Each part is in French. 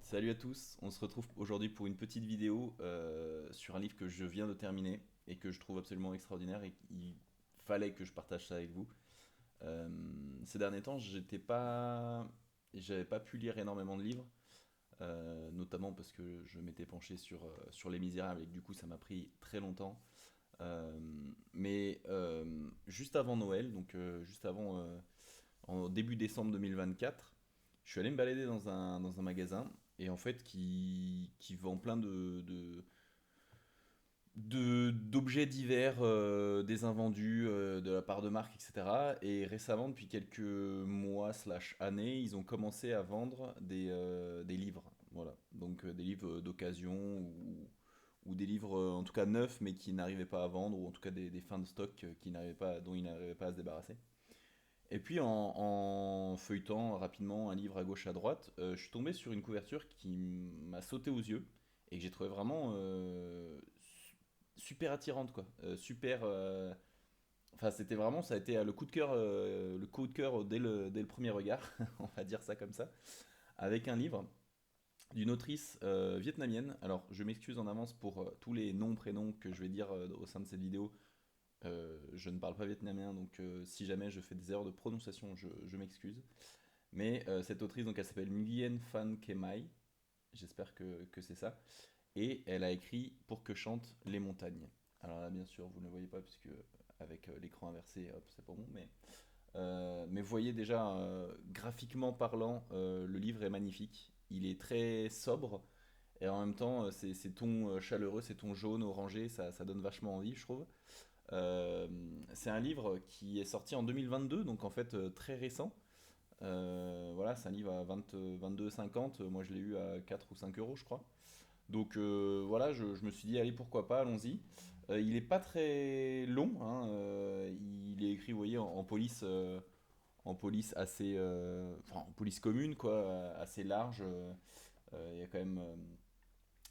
Salut à tous, on se retrouve aujourd'hui pour une petite vidéo sur un livre que je viens de terminer et que je trouve absolument extraordinaire et qu'il fallait que je partage ça avec vous. Ces derniers temps, j'avais pas pu lire énormément de livres, notamment parce que je m'étais penché sur Les Misérables et que du coup ça m'a pris très longtemps. Mais juste avant Noël, donc juste avant en début décembre 2024, je suis allé me balader dans un magasin et en fait qui vend plein d'objets divers, des invendus de la part de marques, etc. Et récemment, depuis quelques mois slash années, ils ont commencé à vendre des livres. Voilà. Donc des livres d'occasion ou des livres en tout cas neufs mais qui n'arrivaient pas à vendre ou en tout cas des fins de stock dont ils n'arrivaient pas à se débarrasser. Et puis en feuilletant rapidement un livre à gauche à droite, je suis tombé sur une couverture qui m'a sauté aux yeux et que j'ai trouvé vraiment super attirante quoi. Super. Enfin c'était vraiment ça a été le coup de cœur dès le premier regard, on va dire ça comme ça, avec un livre d'une autrice vietnamienne. Alors je m'excuse en avance pour tous les noms prénoms que je vais dire au sein de cette vidéo. Je ne parle pas vietnamien, donc si jamais je fais des erreurs de prononciation, je m'excuse. Mais cette autrice, donc, elle s'appelle Nguyen Phan Ke Mai, j'espère que c'est ça, et elle a écrit Pour que chantent les montagnes. Alors là, bien sûr, vous ne le voyez pas, puisque avec l'écran inversé, hop, c'est pas bon, mais vous voyez déjà, graphiquement parlant, le livre est magnifique. Il est très sobre, et en même temps, ces tons chaleureux, ces tons jaunes, orangés, ça donne vachement envie, je trouve. Euh, c'est un livre qui est sorti en 2022, donc en fait très récent. Voilà, c'est un livre à 20, 22,50. Moi, je l'ai eu à 4 ou 5 euros, je crois. Donc voilà, je me suis dit, allez, pourquoi pas, allons-y. Il est pas très long, hein, il est écrit, vous voyez, en police assez, enfin, en police commune, quoi, assez large. Il y a quand même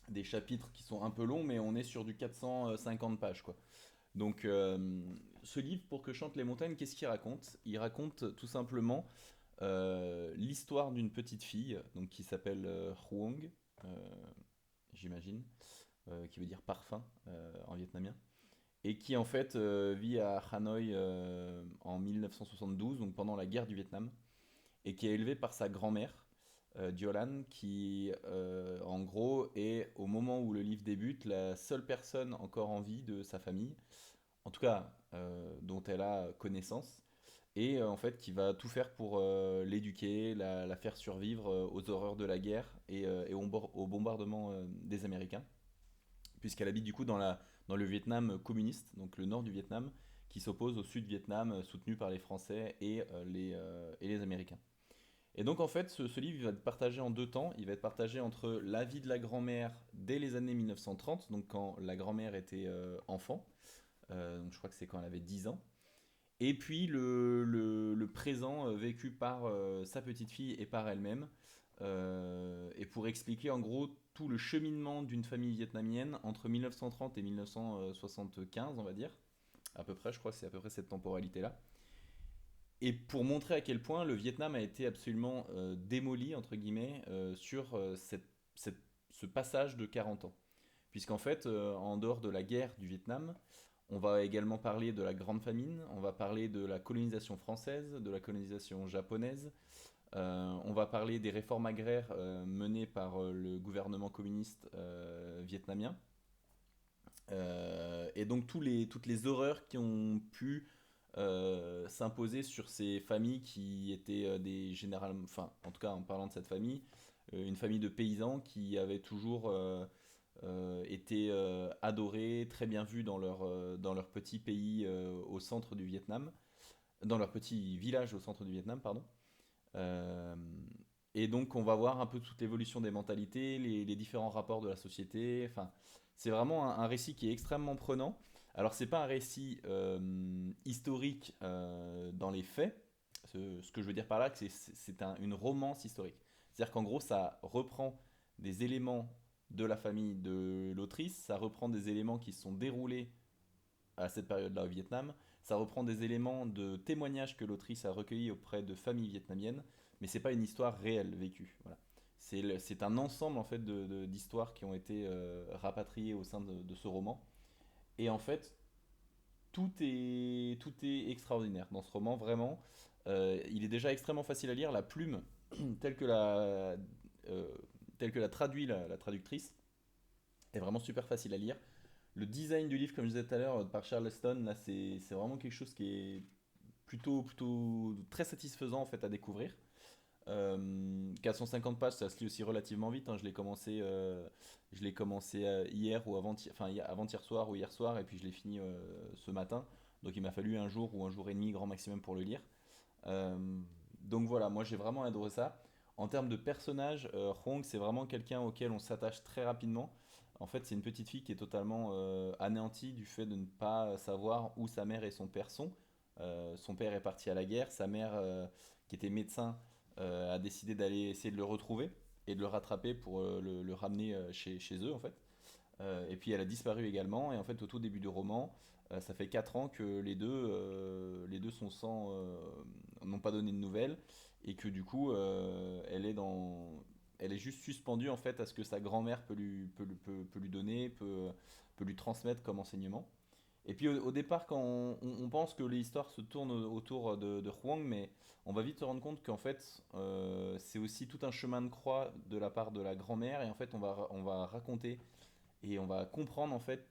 des chapitres qui sont un peu longs, mais on est sur du 450 pages, quoi. Donc, ce livre, Pour que chantent les montagnes, qu'est-ce qu'il raconte? Il raconte tout simplement l'histoire d'une petite fille donc, qui s'appelle Huong, euh, j'imagine, qui veut dire parfum en vietnamien, et qui en fait vit à Hanoï en 1972, donc pendant la guerre du Vietnam, et qui est élevée par sa grand-mère, Diolan, qui en gros est, au moment où le livre débute, la seule personne encore en vie de sa famille, en tout cas dont elle a connaissance, et en fait qui va tout faire pour l'éduquer, la faire survivre aux horreurs de la guerre et au bombardement des Américains, puisqu'elle habite du coup dans le Vietnam communiste, donc le nord du Vietnam, qui s'oppose au sud Vietnam, soutenu par les Français et les Américains. Et donc en fait, ce livre il va être partagé en deux temps. Il va être partagé entre la vie de la grand-mère dès les années 1930, donc quand la grand-mère était enfant, donc je crois que c'est quand elle avait 10 ans, et puis le présent vécu par sa petite fille et par elle-même, et pour expliquer en gros tout le cheminement d'une famille vietnamienne entre 1930 et 1975, on va dire, à peu près, je crois que c'est à peu près cette temporalité-là. Et pour montrer à quel point le Vietnam a été absolument démoli, entre guillemets, sur ce passage de 40 ans. Puisqu'en fait, en dehors de la guerre du Vietnam, on va également parler de la Grande Famine, on va parler de la colonisation française, de la colonisation japonaise, on va parler des réformes agraires menées par le gouvernement communiste vietnamien, et donc toutes les horreurs qui ont pu s'imposer sur ces familles qui étaient des généralement, enfin en tout cas en parlant de cette famille, une famille de paysans qui avaient toujours été adorés, très bien vus dans leur petit pays au centre du Vietnam, dans leur petit village au centre du Vietnam, pardon. Euh, et donc on va voir un peu toute l'évolution des mentalités, les différents rapports de la société. Enfin, c'est vraiment un récit qui est extrêmement prenant. Alors c'est pas un récit historique dans les faits. Ce que je veux dire par là, c'est une romance historique. C'est-à-dire qu'en gros, ça reprend des éléments de la famille de l'autrice, ça reprend des éléments qui se sont déroulés à cette période-là au Vietnam. Ça reprend des éléments de témoignages que l'autrice a recueillis auprès de familles vietnamiennes, mais c'est pas une histoire réelle vécue. Voilà. C'est un ensemble en fait d'histoires qui ont été rapatriées au sein de ce roman. Et en fait, tout est extraordinaire dans ce roman, vraiment. Il est déjà extrêmement facile à lire. La plume, telle que euh, telle que la traduit la traductrice, est vraiment super facile à lire. Le design du livre, comme je disais tout à l'heure, par Charleston, là, c'est vraiment quelque chose qui est plutôt très satisfaisant en fait à découvrir. 450 pages, ça se lit aussi relativement vite, hein. Je l'ai commencé hier ou avant-hier, enfin avant-hier soir ou hier soir, et puis je l'ai fini ce matin. Donc il m'a fallu un jour ou un jour et demi grand maximum pour le lire. Euh, donc voilà, moi j'ai vraiment adoré ça. En termes de personnage, Hong, c'est vraiment quelqu'un auquel on s'attache très rapidement. En fait, c'est une petite fille qui est totalement anéantie du fait de ne pas savoir où sa mère et son père sont. Son père est parti à la guerre, sa mère, qui était médecin, a décidé d'aller essayer de le retrouver et de le rattraper pour le ramener chez eux, en fait. Et puis elle a disparu également, et en fait, au tout début du roman, ça fait 4 ans que les deux sont n'ont pas donné de nouvelles, et que du coup, elle est juste suspendue en fait à ce que sa grand-mère peut lui donner, peut lui transmettre comme enseignement. Et puis au départ, quand on pense que l'histoire se tourne autour de Huang, mais on va vite se rendre compte qu'en fait, c'est aussi tout un chemin de croix de la part de la grand-mère, et en fait, on va raconter et on va comprendre en fait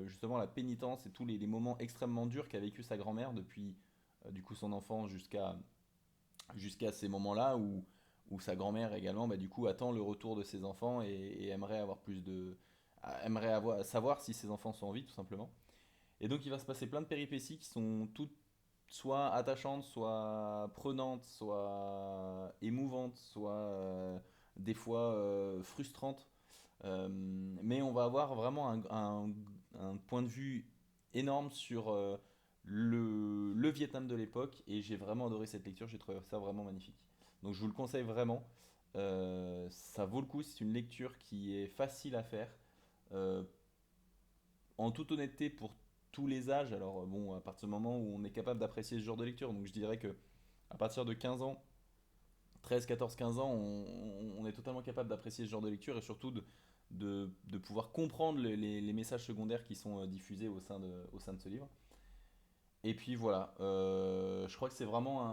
justement la pénitence et tous les moments extrêmement durs qu'a vécu sa grand-mère depuis du coup son enfance jusqu'à ces moments-là où sa grand-mère également du coup attend le retour de ses enfants et aimerait avoir savoir si ses enfants sont en vie tout simplement. Et donc il va se passer plein de péripéties qui sont toutes soit attachantes, soit prenantes, soit émouvantes, soit des fois frustrantes. Mais on va avoir vraiment un point de vue énorme sur le Vietnam de l'époque, et j'ai vraiment adoré cette lecture, j'ai trouvé ça vraiment magnifique. Donc je vous le conseille vraiment. Ça vaut le coup, c'est une lecture qui est facile à faire. Euh, En toute honnêteté, pour tous les âges, alors bon, à partir du moment où on est capable d'apprécier ce genre de lecture, donc je dirais que à partir de 15 ans, 13, 14, 15 ans, on est totalement capable d'apprécier ce genre de lecture, et surtout de pouvoir comprendre les messages secondaires qui sont diffusés au sein de ce livre. Et puis voilà, je crois que c'est vraiment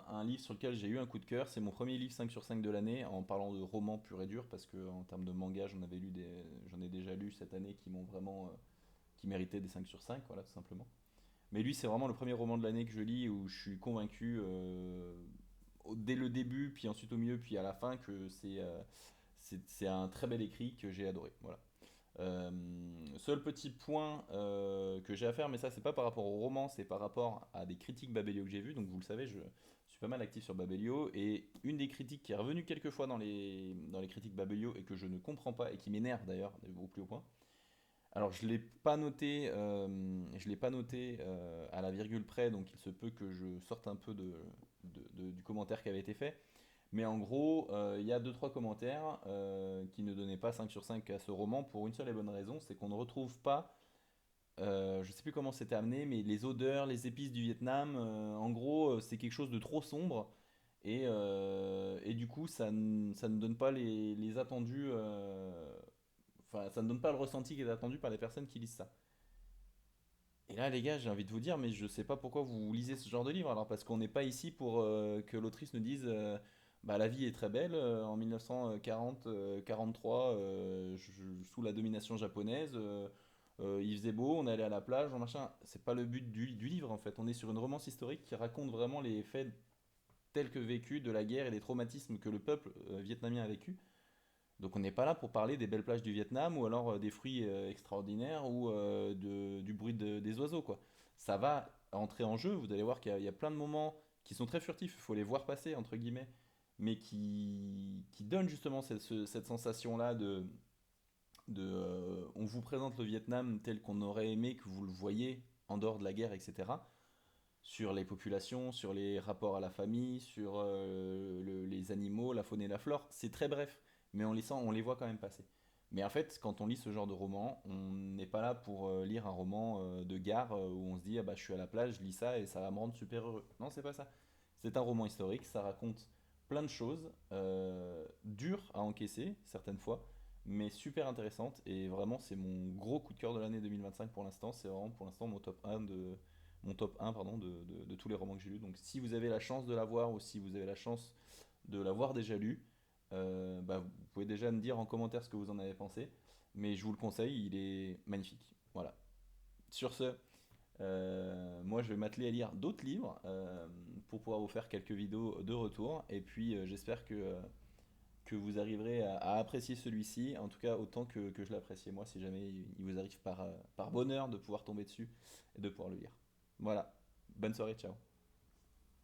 un livre sur lequel j'ai eu un coup de cœur. C'est mon premier livre 5 sur 5 de l'année, en parlant de roman pur et dur, parce que en termes de manga, j'en ai déjà lu cette année qui m'ont vraiment, qui méritaient des 5 sur 5, voilà, tout simplement. Mais lui, c'est vraiment le premier roman de l'année que je lis où je suis convaincu dès le début, puis ensuite au milieu, puis à la fin, que c'est un très bel écrit que j'ai adoré. Voilà. Euh, Seul petit point que j'ai à faire, mais ça c'est pas par rapport au roman, c'est par rapport à des critiques Babelio que j'ai vues. Donc vous le savez, je suis pas mal actif sur Babelio, et une des critiques qui est revenue quelques fois dans les critiques Babelio et que je ne comprends pas et qui m'énerve d'ailleurs au plus haut point. Alors je l'ai pas noté à la virgule près, donc il se peut que je sorte un peu du commentaire qui avait été fait. Mais en gros, il y a deux trois commentaires qui ne donnaient pas 5 sur 5 à ce roman pour une seule et bonne raison, c'est qu'on ne retrouve pas, je sais plus comment c'était amené, mais les odeurs, les épices du Vietnam, en gros, c'est quelque chose de trop sombre, et du coup, ça ne donne pas les attendus, enfin, ça ne donne pas le ressenti qui est attendu par les personnes qui lisent ça. Et là, les gars, j'ai envie de vous dire, mais je sais pas pourquoi vous lisez ce genre de livre. Alors, parce qu'on n'est pas ici pour que l'autrice nous dise bah, la vie est très belle en 1940, 43, sous la domination japonaise. Il faisait beau, on allait à la plage, machin. C'est pas le but du livre en fait. On est sur une romance historique qui raconte vraiment les faits tels que vécus de la guerre et des traumatismes que le peuple vietnamien a vécu. Donc on n'est pas là pour parler des belles plages du Vietnam ou alors des fruits extraordinaires ou du bruit des oiseaux, quoi. Ça va entrer en jeu, vous allez voir qu'il y a plein de moments qui sont très furtifs, il faut les voir passer, entre guillemets, mais qui donnent justement cette sensation-là on vous présente le Vietnam tel qu'on aurait aimé que vous le voyiez en dehors de la guerre, etc. Sur les populations, sur les rapports à la famille, sur les animaux, la faune et la flore. C'est très bref, mais on les voit quand même passer. Mais en fait, quand on lit ce genre de roman, on n'est pas là pour lire un roman de gare où on se dit ah bah je suis à la plage, je lis ça et ça va me rendre super heureux. Non, c'est pas ça. C'est un roman historique, ça raconte plein de choses, dures à encaisser certaines fois, mais super intéressantes. Et vraiment, c'est mon gros coup de cœur de l'année 2025 pour l'instant. C'est vraiment pour l'instant mon top un pardon, de tous les romans que j'ai lus. Donc si vous avez la chance de l'avoir ou si vous avez la chance de l'avoir déjà lu, bah, vous pouvez déjà me dire en commentaire ce que vous en avez pensé. Mais je vous le conseille, il est magnifique. Voilà. Sur ce, moi, je vais m'atteler à lire d'autres livres pour pouvoir vous faire quelques vidéos de retour. Et puis, j'espère que vous arriverez à apprécier celui-ci, en tout cas autant que je l'appréciais moi, si jamais il vous arrive par bonheur de pouvoir tomber dessus et de pouvoir le lire. Voilà. Bonne soirée, ciao.